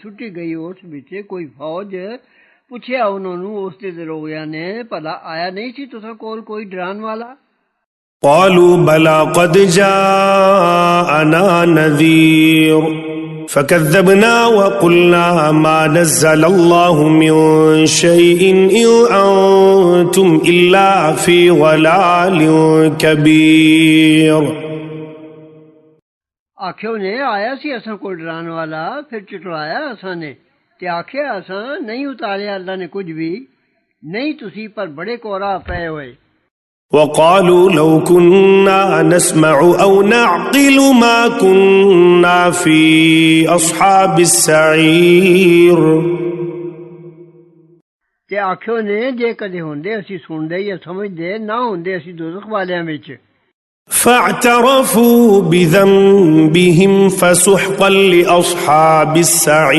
ਸੁੱਟੀ ਗਈ ਉਸ ਵਿੱਚ ਕੋਈ ਫੌਜ ਪੁੱਛਿਆ ਉਹਨਾਂ ਨੂੰ ਉਸ ਦੇ ਦਰੋਗਿਆਂ ਨੇ ਭਲਾ ਆਇਆ ਨਹੀਂ ਸੀ ਤੁਸਾਂ ਕੋਲ ਕੋਈ ਡਰਾਉਣ ਵਾਲਾ قالوا بلى قد جاءنا نذير فكذبنا وقلنا ما نزل الله من شيء إن أنتم إلا في ضلال كبير آکھو نے آیا سی اساں کو ڈران والا پھر چٹلایا اساں نے تے آکھیا اساں نہیں اتاریا اللہ نے کچھ بھی نہیں تسی پر بڑے کوراہ پے ہوئے وقالوا لو كنا نسمع أو نعقل ما كنا في أصحاب السعير تے آکھو نے جے کدے ہوندے اسی سندے یا سمجھدے نہ ہوندے اسی دوزخ والیاں وچ فاعترفوا بذنبهم فسحقا لأصحاب السعير